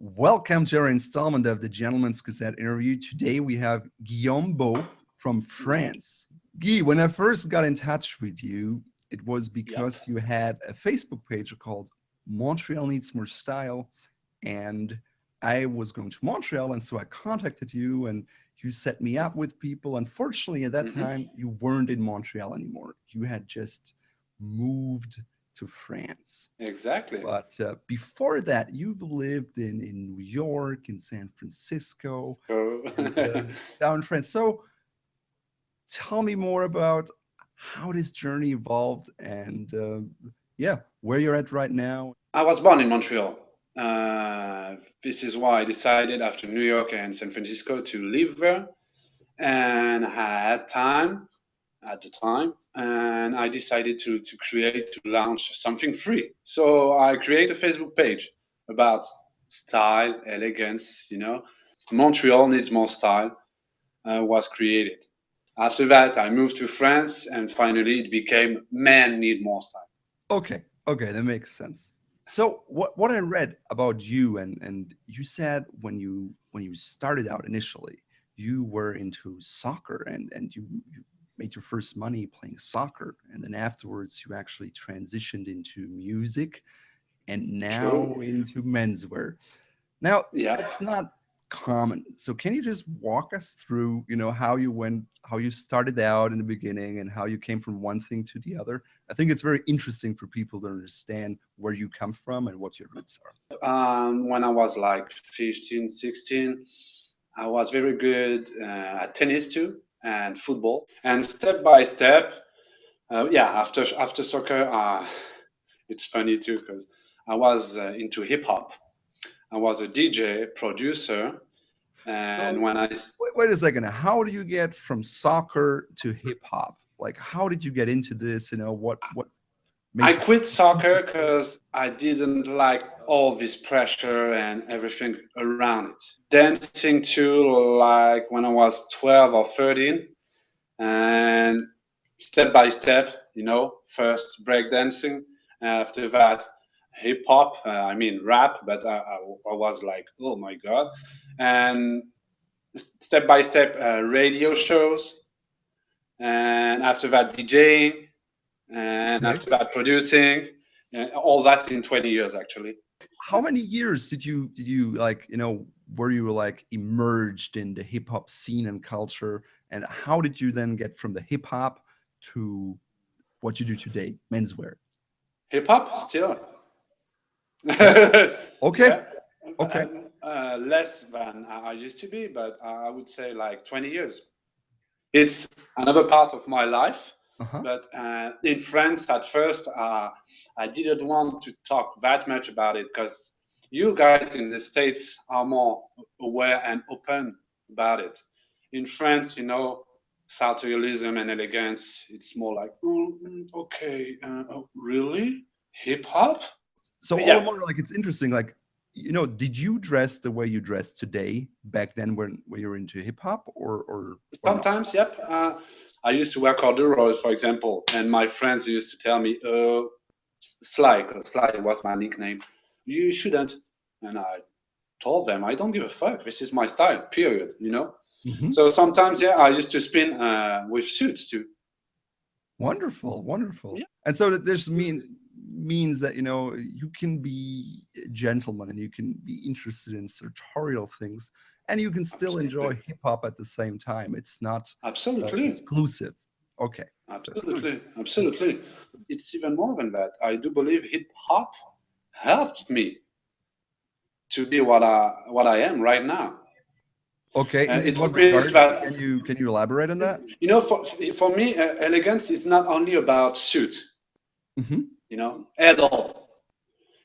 Welcome to our installment of the Gentleman's Gazette interview. Today we have Guillaume Bo from France. Guy, when I first got in touch with you, it was because you had a Facebook page called Montreal Needs More Style, and I was going to Montreal, and so I contacted you, and you set me up with people. Unfortunately, at that time, you weren't in Montreal anymore. You had just moved to France. Exactly. But before that, you've lived in New York, in San Francisco, down in France. So tell me more about how this journey evolved and where you're at right now. I was born in Montreal. This is why I decided after New York and San Francisco to live there. And I had time at the time, and I decided to launch something free. So I created a Facebook page about style, elegance, Montreal Needs More Style was created. After that, I moved to France, and finally it became Men Need More Style. Okay, that makes sense. So what I read about you, and you said when you started out initially, you were into soccer and you made your first money playing soccer, and then afterwards you actually transitioned into music and now into menswear. Now, that's not common. So can you just walk us through, how you started out in the beginning and how you came from one thing to the other? I think it's very interesting for people to understand where you come from and what your roots are. When I was like 15, 16, I was very good at tennis too and football. And step by step, after soccer, it's funny too because I was into hip hop. I was a DJ, producer, and when I wait a second, how do you get from soccer to hip hop? Like, how did you get into this? What? I quit soccer because I didn't like all this pressure and everything around it. Dancing too, like when I was 12 or 13, and step by step, first breakdancing, after that hip hop, rap, but I was like, oh my god, and step by step radio shows, and after that DJing, and after that producing, all that in 20 years actually. How many years did you were you like immersed in the hip hop scene and culture, and how did you then get from the hip hop to what you do today, menswear? Hip hop still. Okay. Less than I used to be, but I would say like 20 years. It's another part of my life. But in France, at first, I didn't want to talk that much about it because you guys in the States are more aware and open about it. In France, sartorialism and elegance, it's more like, okay, really? Hip hop? So all the more like it's interesting, like, did you dress the way you dress today back then when you were into hip hop or sometimes, yep. I used to wear corduroys, for example, and my friends used to tell me, Sly, because Sly was my nickname, you shouldn't. And I told them, I don't give a fuck. This is my style, period, So sometimes, I used to spin with suits too. Wonderful. Yeah. And so this means that, you can be a gentleman and you can be interested in sartorial things, and you can still enjoy hip hop at the same time. It's not exclusive. Okay. Absolutely. It's even more than that. I do believe hip hop helped me to be what I am right now. Okay. In what regard? Can you elaborate on that? For me, elegance is not only about suit. At all.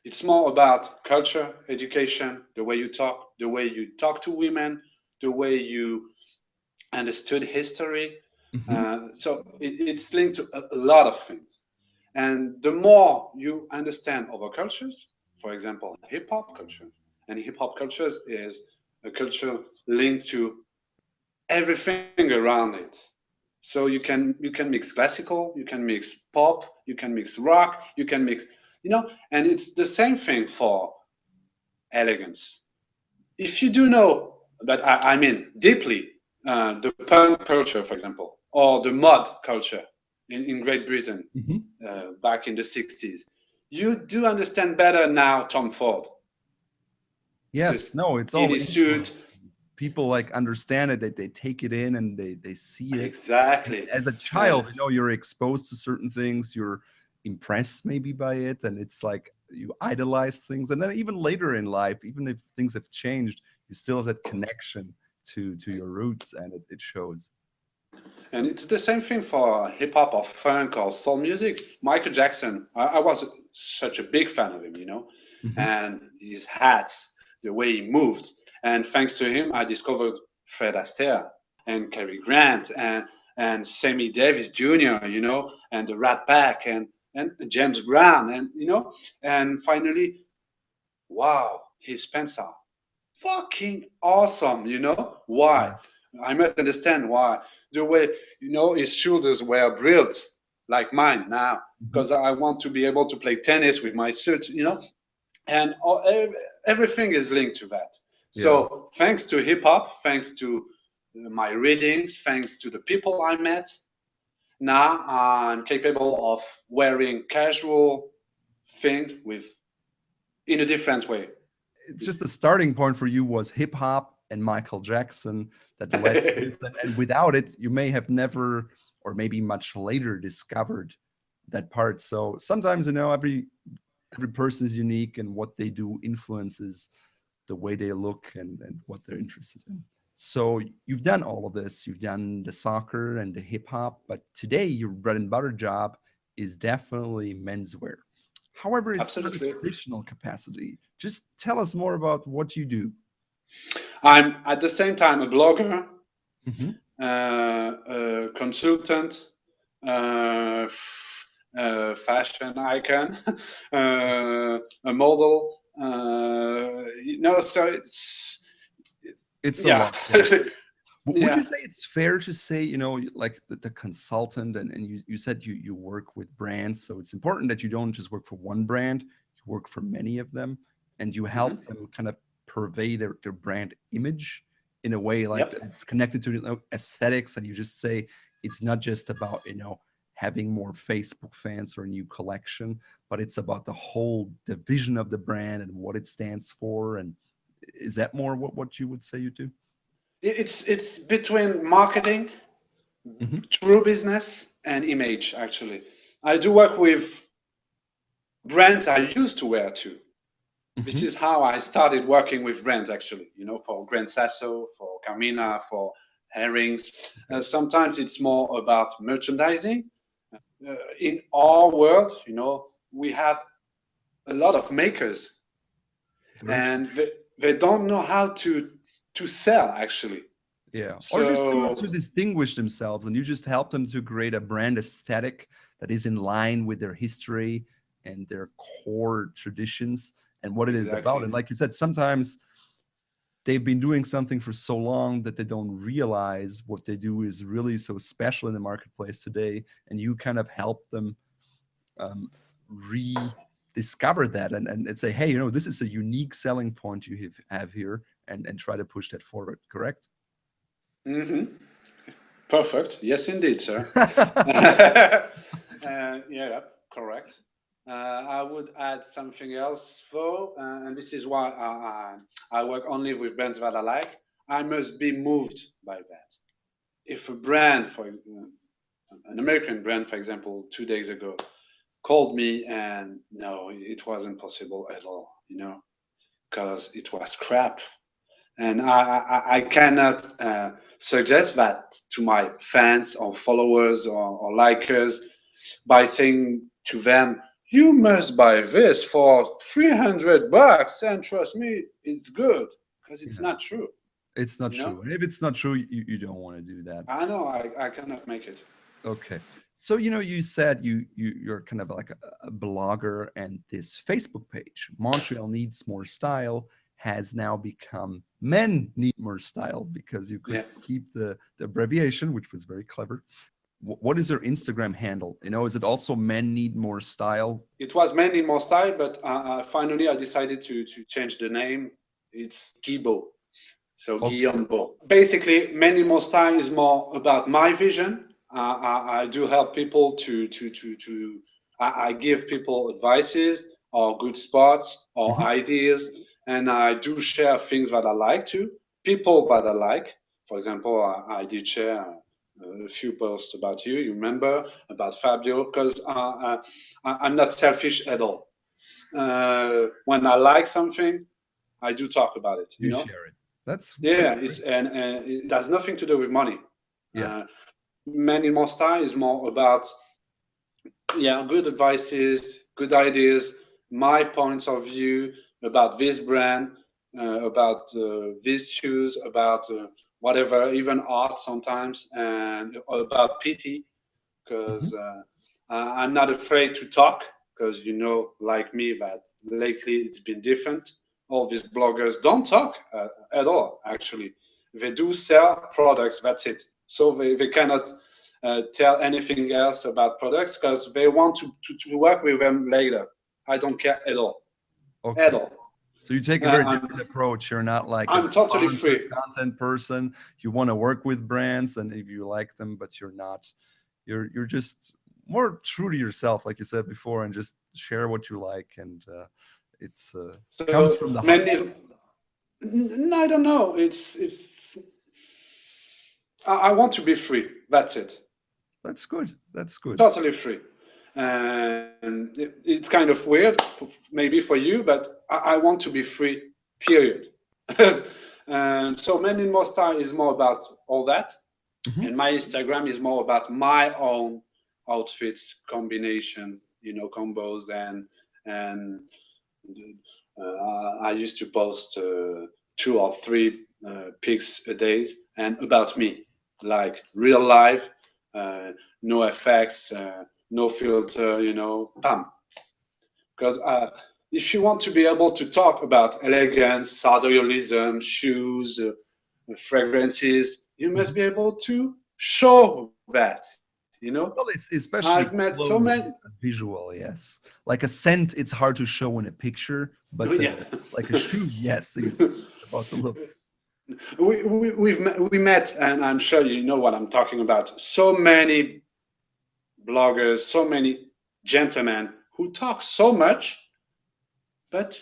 It's more about culture, education, the way you talk to women, the way you understood history. So it's linked to a lot of things. And the more you understand other cultures, for example, hip-hop culture, and hip-hop cultures is a culture linked to everything around it. So you can mix classical, you can mix pop, you can mix rock, you can mix, and it's the same thing for elegance. if you do know, but I mean deeply, the punk culture, for example, or the mod culture in Great Britain back in the 60s, you do understand better now Tom Ford. Yes, no, it's all suit. People like understand it, that they take it in and they see it. Exactly. And as a child, you know, you're exposed to certain things, you're impressed maybe by it, and it's like you idolize things. And then even later in life, even if things have changed, you still have that connection to your roots, and it shows. And it's the same thing for hip hop or funk or soul music. Michael Jackson, I was such a big fan of him, you know, and his hats, the way he moved. And thanks to him, I discovered Fred Astaire and Cary Grant and Sammy Davis Jr., you know, and the Rat Pack and James Brown, and, you know, and finally, wow, his pants are fucking awesome, you know? Why? I must understand why. The way, you know, his shoulders were built like mine now, because I want to be able to play tennis with my suit, you know? And everything is linked to that. So thanks to hip hop, thanks to my readings, thanks to the people I met, now I'm capable of wearing casual things in a different way. It's just the starting point for you was hip hop and Michael Jackson that led to this. And without it, you may have never, or maybe much later, discovered that part. So sometimes, you know, every person is unique, and what they do influences the way they look and what they're interested in. So you've done all of this. You've done the soccer and the hip hop, but today your bread and butter job is definitely menswear. However, it's not a traditional capacity. Just tell us more about what you do. I'm at the same time a blogger, a consultant, fashion icon, a model. You know, so it's a lot. Would you say it's fair to say, you know, like the consultant, and you said you work with brands, so it's important that you don't just work for one brand, you work for many of them, and you help them kind of purvey their brand image in a way like it's connected to, you know, aesthetics, and you just say it's not just about, you know, having more Facebook fans or a new collection, but it's about the vision of the brand and what it stands for. And is that more what you would say you do? It's between marketing, true business, and image. Actually, I do work with brands I used to wear too. This is how I started working with brands. Actually, you know, for Grand Sasso, for Carmina, for Herrings. Sometimes it's more about merchandising. In our world, you know, we have a lot of makers, and they don't know how to sell, actually. Or just to distinguish themselves, and you just help them to create a brand aesthetic that is in line with their history and their core traditions and what it is about. And like you said, sometimes they've been doing something for so long that they don't realize what they do is really so special in the marketplace today, and you kind of help them rediscover that and say, hey, you know, this is a unique selling point you have here, and try to push that forward. Correct? Perfect. Yes, indeed, sir. Yeah, correct. I would add something else, though, and this is why I work only with brands that I like. I must be moved by that. If a brand, for an American brand, for example, 2 days ago, called me, and no, it wasn't possible at all, you know, because it was crap. And I cannot suggest that to my fans or followers or likers by saying to them, you must buy this for $300 and trust me, it's good, because it's not true. It's not true. And if it's not true, you don't want to do that. I know, I cannot make it. Okay. So, you know, you said you're kind of like a blogger, and this Facebook page, Montreal Needs More Style, has now become Men Need More Style, because you could keep the abbreviation, which was very clever. What is your Instagram handle? You know, is it also Men Need More Style? It was Men Need More Style, but finally I decided to change the name It's Gui Bo. So Guillaume Bo. Basically, minimal style is more about my vision. I do help people I give people advices or good spots or ideas, and I do share things that I like to, people that I like. For example, I did share a few posts about you. You remember about Fabio, because I'm not selfish at all. When I like something, I do talk about it. You know, share it. That's it's and it has nothing to do with money. Yes. Minimal style is more about good advices, good ideas, my points of view about this brand, about these shoes, about whatever, even art sometimes, and about PT, because I'm not afraid to talk, because you know, like me, that lately it's been different. All these bloggers don't talk at all, actually. They do sell products, that's it. So they cannot tell anything else about products, because they want to work with them later. I don't care at all. Okay. At all. So you take a very different approach. You're not like I'm totally free content person. You want to work with brands, and if you like them, but you're not, you're just more true to yourself, like you said before, and just share what you like, and it's comes from the heart. I don't know. It's. I want to be free. That's it. That's good. That's good. Totally free. And it's kind of weird, maybe for you, but I want to be free, period. And so Minimal Style is more about all that. And my Instagram is more about my own outfits, combinations, you know, combos, and I used to post 2 or 3 pics a day, and about me, like real life, no effects, no filter, you know, bam. Because if you want to be able to talk about elegance, sartorialism, shoes, fragrances, you must be able to show that, you know. Well, it's especially I've met so many visual, yes. Like a scent, it's hard to show in a picture, but like a shoe, yes, it's about the look. We met, and I'm sure you know what I'm talking about. So many bloggers, so many gentlemen who talk so much, but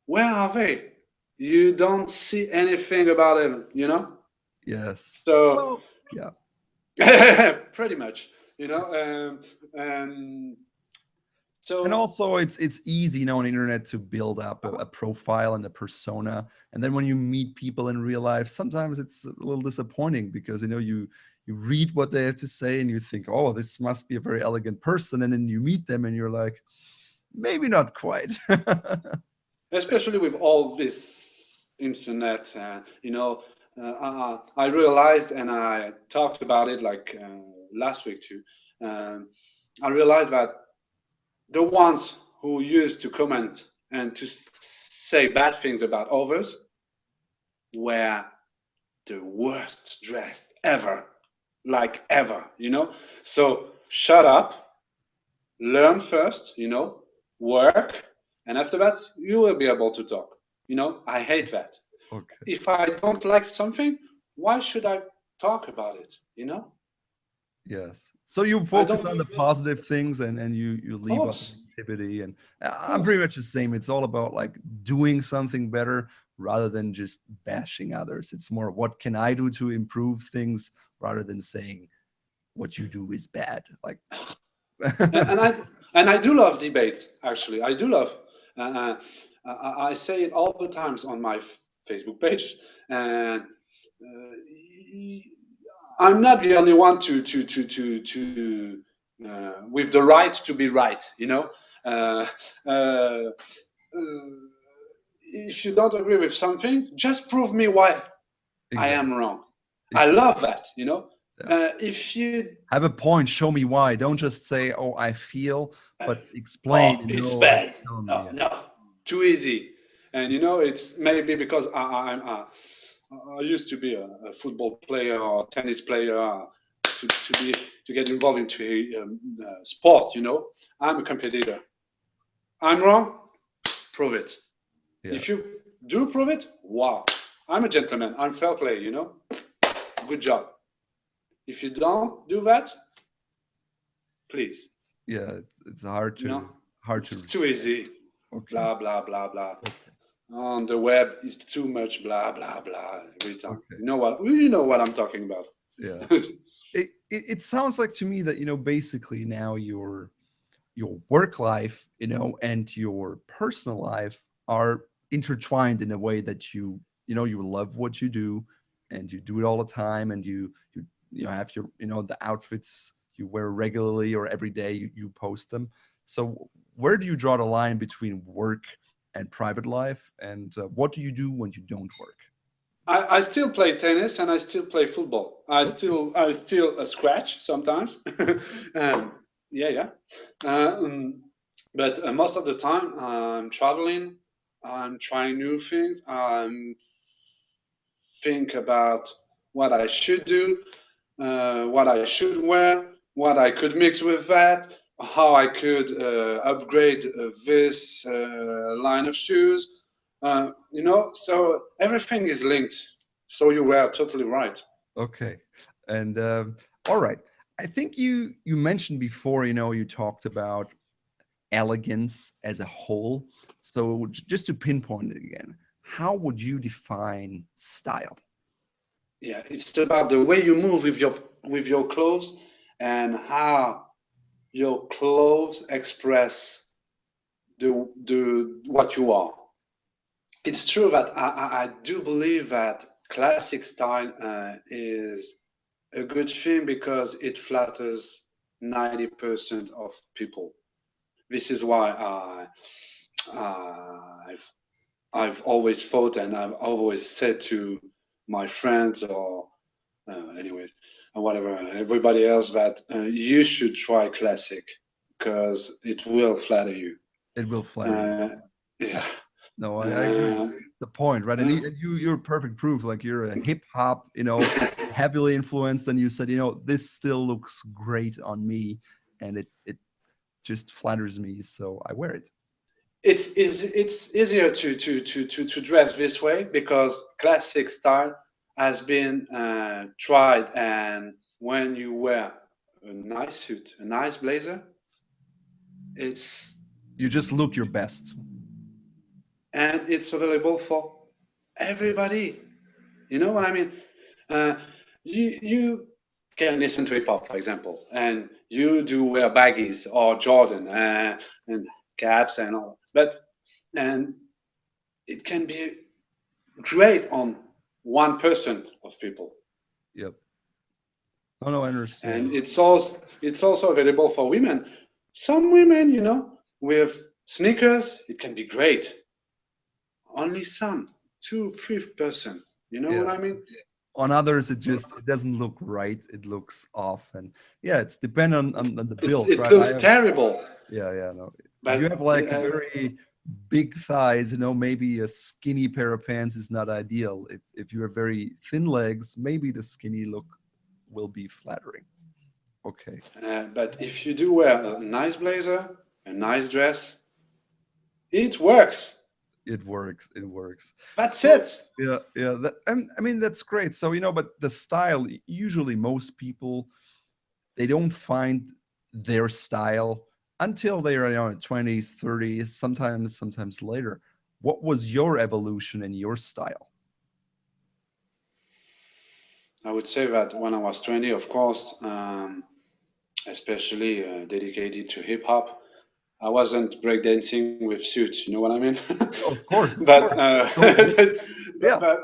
where are they? You don't see anything about them, you know? Yes. So, well, yeah. pretty much, you know? So, and also it's easy, you know, on the internet to build up a profile and a persona, and then when you meet people in real life, sometimes it's a little disappointing, because you know you read what they have to say and you think, oh, this must be a very elegant person, and then you meet them and you're like, maybe not quite. Especially with all this internet, you know, I realized, and I talked about it like last week too, I realized that the ones who used to comment and to say bad things about others were the worst dressed ever, like ever, you know. So shut up, learn first, you know, work, and after that you will be able to talk, you know. I hate that. Okay. If I don't like something, why should I talk about it, you know? Yes. So you focus on the positive things, and you leave out negativity, and I'm pretty much the same. It's all about like doing something better rather than just bashing others. It's more, what can I do to improve things, rather than saying what you do is bad. Like and I do love debate, actually. I do love I say it all the times on my Facebook page, and I'm not the only one to with the right to be right, you know. If you don't agree with something, just prove me why I am wrong. I love that, you know. If you have a point, show me why. Don't just say, "Oh, I feel," but explain. It's bad. No, too easy. And you know, it's maybe because I used to be a football player or tennis player, to get involved into sport. You know, I'm a competitor. I'm wrong. Prove it. Yeah. do prove it. Wow, I'm a gentleman. I'm fair play. You know, good job. If you don't do that, please. Yeah, it's hard to No, hard to it's too respect. easy. Okay. Blah blah blah blah. Okay. On the web, it's too much blah blah blah every time. Okay. You know what I'm talking about. Yeah. It sounds like to me that basically now your work life and your personal life are intertwined in a way that you love what you do, and you do it all the time, and you have your the outfits you wear regularly or every day, you post them. So where do you draw the line between work and private life, and what do you do when you don't work? I still play tennis and I still play football. Okay. I still scratch sometimes. um, yeah, yeah. But most of the time I'm traveling. I'm trying new things. I'm think about what I should do, what I should wear, what I could mix with that, how I could upgrade this line of shoes. So everything is linked. So you were totally right. Okay. And all right. I think you mentioned before, you talked about elegance as a whole. So just to pinpoint it again, how would you define style? Yeah, it's about the way you move with your clothes and how your clothes express the what you are. It's true that I do believe that classic style is a good thing because it flatters 90% of people. This is why I've always thought and I've always said to my friends or anyway, whatever, everybody else that you should try classic because it will flatter you. It will flatter you. Uh, yeah. No, I agree. Uh, The point, right? And uh, you're perfect proof. Like, you're a hip hop, heavily influenced, and you said, this still looks great on me, and it just flatters me, so I wear it. it's easier to dress this way because classic style has been tried, and when you wear a nice suit, a nice blazer, it's You just look your best. and it's available for everybody. You know what I mean? Uh, you can listen to hip hop, for example, and you do wear baggies or Jordan and caps and all, but and it can be great on 1% of people, Yep. Oh no, I and understand. it's also available for women. Some women, with sneakers, it can be great. Only some, 2-3%. You know what Yeah. I mean? On others, it doesn't look right. It looks off, and yeah, it's dependent on the build, It right? I looks have terrible, Yeah, no. If you but have like very big thighs, maybe a skinny pair of pants is not ideal. If you have very thin legs, maybe the skinny look will be flattering. Okay. but if you do wear a nice blazer, a nice dress, it works. It works. It works. That's So it. yeah, yeah. I mean, that's great. So but the style, usually most people, they don't find their style until they are in 20s, 30s, sometimes later. What was your evolution in your style? I would say that when I was 20, of course, especially dedicated to hip hop, I wasn't breakdancing with suits. You know what I mean? Of course, of but course. So but yeah, but,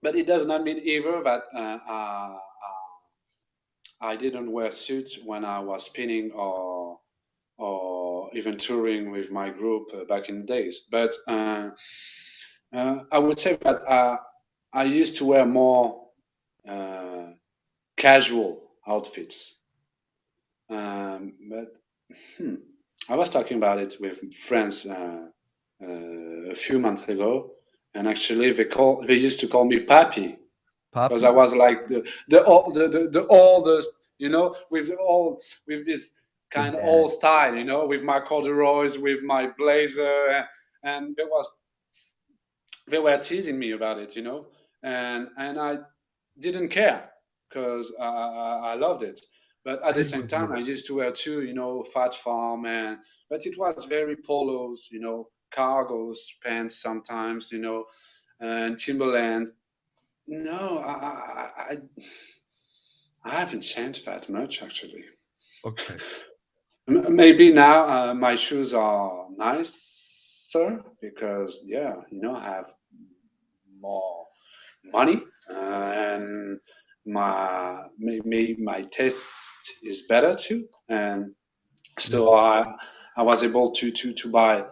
but it does not mean either that I didn't wear suits when I was spinning or even touring with my group back in the days. But I would say that I used to wear more uh, casual outfits. But hmm, I was talking about it with friends a few months ago, and actually they used to call me Papi because I Papi. was like the oldest, with with this The kind of dad. old style, with my corduroys, with my blazer, and there was they were teasing me about it, and I didn't care because I loved it. But at the It same was time, I yours. used to wear too, Fat Farm, but it was very polos, cargos pants sometimes, and Timberland. No, I haven't changed that much actually. Okay. Maybe now my shoes are nicer because I have more money, and maybe my taste is better too, and Yeah. so I was able to buy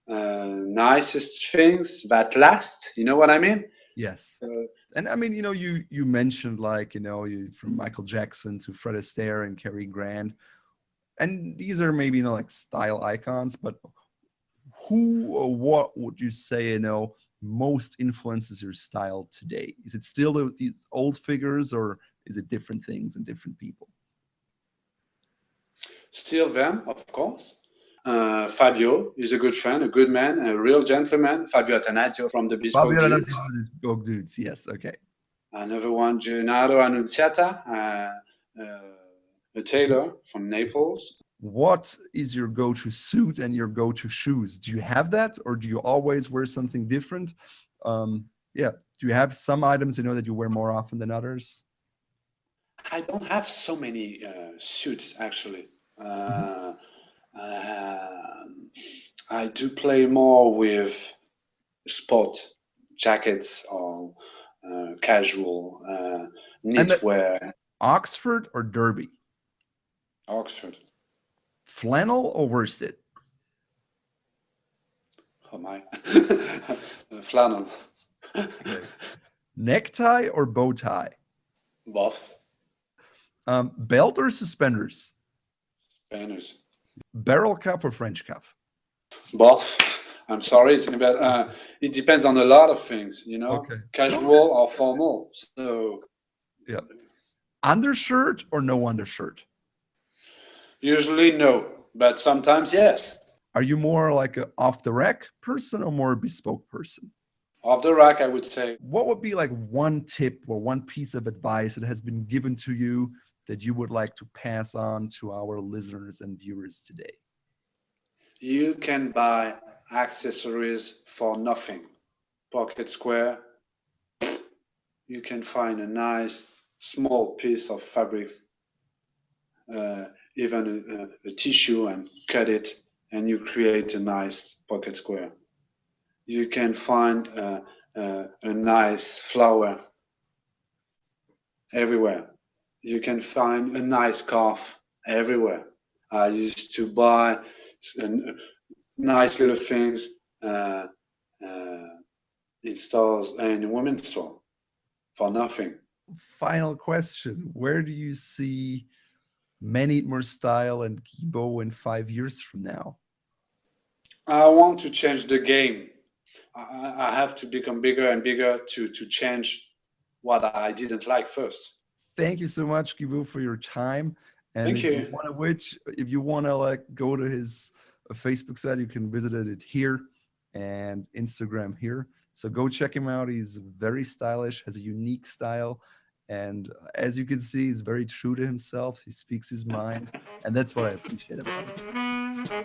nicest things that last. You know what I mean? Yes. Uh, And I mean, you mentioned like, you from Michael Jackson to Fred Astaire and Cary Grant. And these are maybe, like style icons, but who or what would you say, most influences your style today? Is it still these old figures, or is it different things and different people? Still them, of course. Fabio is a good friend, a good man, a real gentleman. Fabio Atanasio from the Bespoke Fabio Dudes. Renazzi from the Bespoke Dudes. Yes. Okay. Another one, Gennaro Annunziata, a tailor from Naples. What is your go-to suit and your go-to shoes? Do you have that, or do you always wear something different? Yeah. Do you have some items that you wear more often than others? I don't have so many suits actually. Mhm. Um, I do play more with sport jackets or casual And knitwear. Oxford or Derby? Oxford. Flannel or worsted? Oh my. Flannel. Okay. Necktie or bow tie? Buff. Belt or suspenders? Banners. Barrel cuff or French cuff? Buff. I'm sorry, but it depends on a lot of things, Okay. No. casual or formal. So Yeah. Undershirt or no undershirt? usually no, but sometimes yes. Are you more like a off the rack person or more a bespoke person? Off the rack, I would say. What would be like one tip or one piece of advice that has been given to you that you would like to pass on to our listeners and viewers today? You can buy accessories for nothing. Pocket square, you can find a nice small piece of fabric, uh, even a tissue, and cut it, and you create a nice pocket square. You can find a nice flower everywhere. You can find a nice scarf everywhere. I used to buy nice little things uh, uh, in stores and in women's store for nothing. Final question. Where do you see Man Eat More Style and Guy Bo in 5 years from now? I want to change the game. I have to become bigger and bigger to change what I didn't like first. Thank you so much, Gui Bo, for your time. And Thank if you you. want if you want to like go to his Facebook site, you can visit it here and Instagram here. So go check him out. He's very stylish, has a unique style. And as you can see, he's very true to himself. He speaks his mind. And that's what I appreciate about him.